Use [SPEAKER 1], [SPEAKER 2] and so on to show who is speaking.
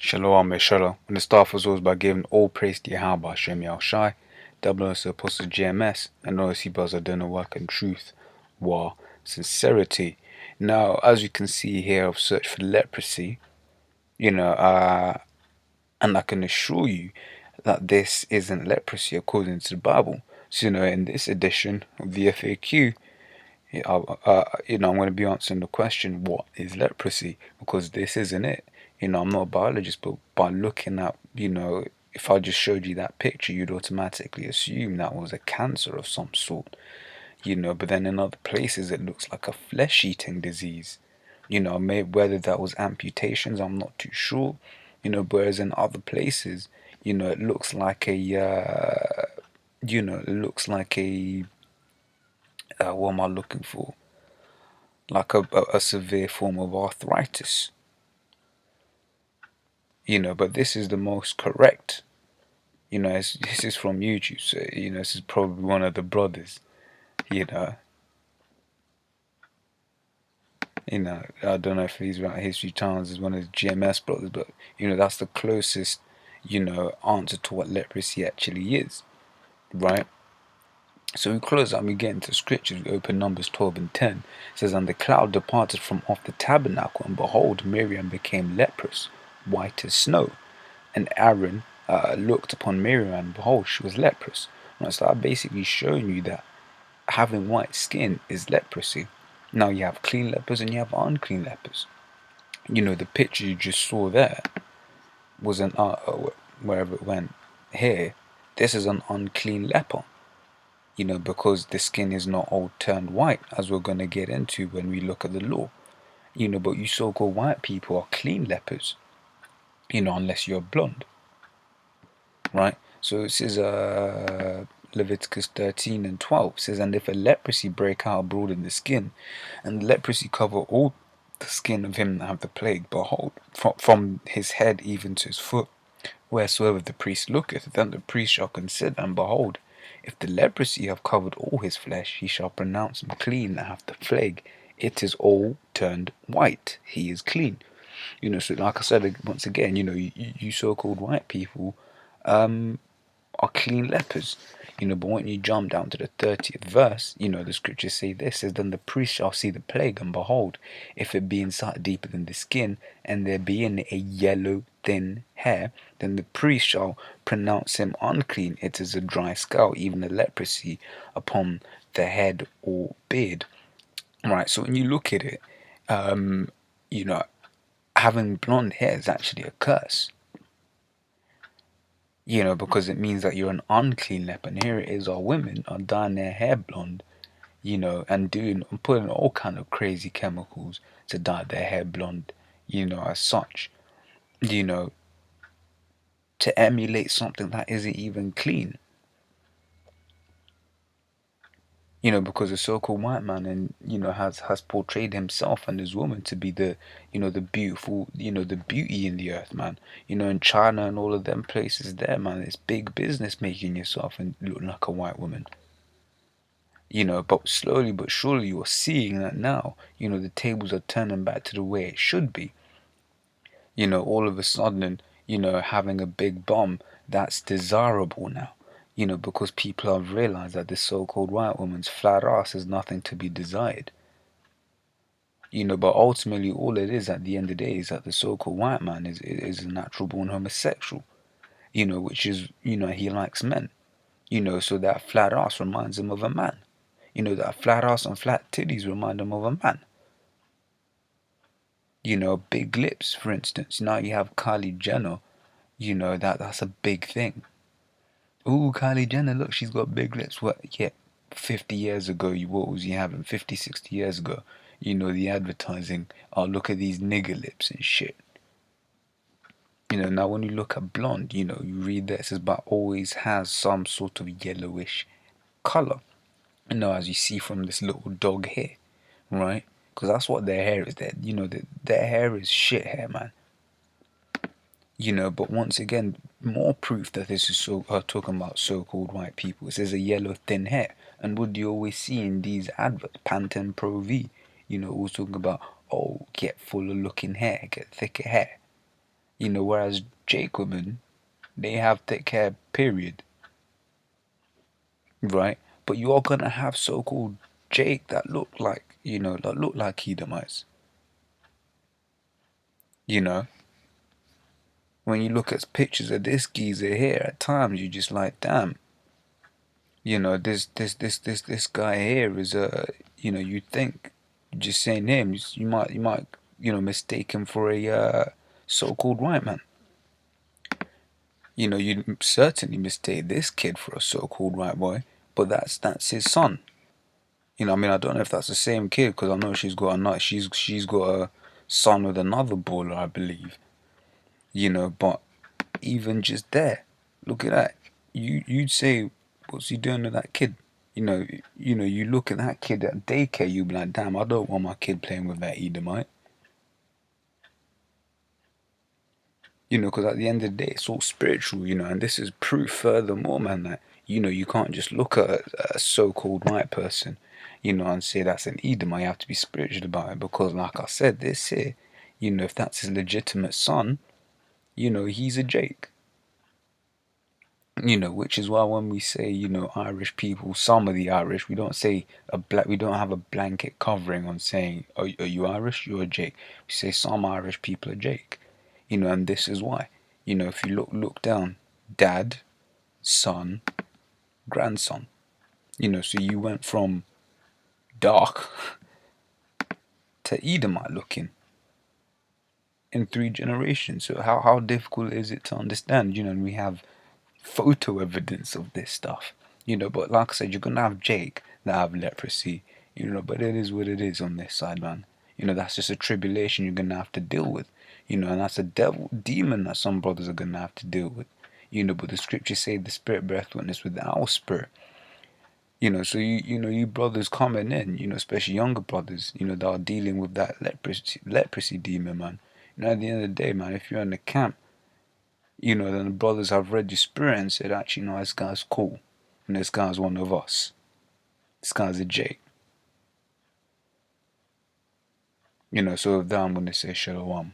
[SPEAKER 1] Shalom, Shalom. And the start was always by giving all praise to Yahweh, Shem Shai, double honors to Apostle GMS, and notice he buzz are doing the work in truth, war, sincerity. Now, as you can see here, I've searched for leprosy, and I can assure you that this isn't leprosy according to the Bible. So, in this edition of the FAQ, I'm going to be answering the question, what is leprosy? Because this isn't it. I'm not a biologist, but by looking at, if I just showed you that picture, you'd automatically assume that was a cancer of some sort. But then in other places, it looks like a flesh-eating disease. Whether that was amputations, I'm not too sure. Whereas in other places, it looks like what am I looking for? Like a severe form of arthritis. But this is the most correct. This is from YouTube, so this is probably one of the brothers. You know, I don't know if he's right. History Channel is one of the GMS brothers, but that's the closest answer to what leprosy actually is, right? So we close out and we get into scriptures. We open Numbers 12 and 10. It says, "And the cloud departed from off the tabernacle, and behold, Miriam became leprous, white as snow. And Aaron looked upon Miriam, and behold, she was leprous." And so I'm basically showing you that having white skin is leprosy. Now you have clean lepers and you have unclean lepers. The picture you just saw there was wherever it went here. This is an unclean leper. Because the skin is not all turned white, as we're going to get into when we look at the law. But you so-called white people are clean lepers, unless you're blonde, right? So it says, Leviticus 13 and 12 says, "And if a leprosy break out abroad in the skin, and the leprosy cover all the skin of him that have the plague, behold, from his head even to his foot, wheresoever the priest looketh, then the priest shall consider, and behold, if the leprosy have covered all his flesh, he shall pronounce him clean that hath the plague. It is all turned white. He is clean." So like I said, once again, you so-called white people are clean lepers. But when you jump down to the 30th verse, the scriptures say this, says, "Then the priest shall see the plague, and behold, if it be in sight deeper than the skin, and there be in it a yellow thin hair, then the priest shall pronounce him unclean. It is a dry scale, even a leprosy upon the head or beard." Right, so when you look at it, having blonde hair is actually a curse. Because it means that you're an unclean leper. And here it is, our women are dyeing their hair blonde, and putting all kind of crazy chemicals to dye their hair blonde, as such, to emulate something that isn't even clean. Because a so-called white man and has portrayed himself and his woman to be the the beautiful, the beauty in the earth, man. In China and all of them places there, man, it's big business making yourself and look like a white woman. But slowly but surely you're seeing that now. The tables are turning back to the way it should be. All of a sudden, having a big bum, that's desirable now. Because people have realized that this so-called white woman's flat ass is nothing to be desired. But ultimately all it is at the end of the day is that the so-called white man is a natural born homosexual, which is, he likes men. So that flat ass reminds him of a man. That flat ass and flat titties remind him of a man. Big lips, for instance. Now you have Kylie Jenner, that's a big thing. Ooh, Kylie Jenner, look, she's got big lips. What? Yeah, 50 years ago, what was you having? 50, 60 years ago, the advertising, oh, look at these nigger lips and shit. Now when you look at blonde, you read that it says, but always has some sort of yellowish color. As you see from this little dog here, right? Because that's what their hair is. Their hair is shit hair, man. But once again, more proof that this is talking about so-called white people. It says a yellow thin hair. And what do you always see in these adverts? Pantene Pro V. Always talking about, oh, get fuller looking hair, get thicker hair. Whereas Jake women, they have thick hair, period, right? But you are gonna have so-called Jake that look like, that look like Edomites. You know, when you look at pictures of this geezer here, at times you just like, damn, this guy here is you think just saying him, you might mistake him for a so-called white man. You certainly mistake this kid for a so-called white boy, but that's his son. I mean, I don't know if that's the same kid because I know she's got a son with another baller, I believe. But even just there, look at that. You'd say, what's he doing with that kid? You look at that kid at daycare, you be like, damn, I don't want my kid playing with that Edomite. Because at the end of the day, it's all spiritual, and this is proof furthermore, man, that, you can't just look at a so-called white person, and say that's an Edomite. You have to be spiritual about it because, like I said, this here, if that's his legitimate son, he's a Jake. Which is why when we say, Irish people, some of the Irish, we don't have a blanket covering on saying, are you Irish? You're a Jake. We say some Irish people are Jake. And this is why. If you look down, dad, son, grandson. So you went from dark to Edomite looking in 3 generations. So how difficult is it to understand? And we have photo evidence of this stuff. But like I said, you're gonna have Jake that have leprosy. But it is what it is on this side, man. That's just a tribulation you're gonna have to deal with. And that's a demon that some brothers are gonna have to deal with. But the scriptures say the spirit beareth witness with our spirit. So you brothers coming in, especially younger brothers, that are dealing with that leprosy demon, man. At the end of the day, man, if you're in the camp, then the brothers have read your spirit and said, actually, no, this guy's cool. And this guy's one of us. This guy's a Jake. So with that, I'm going to say shalom.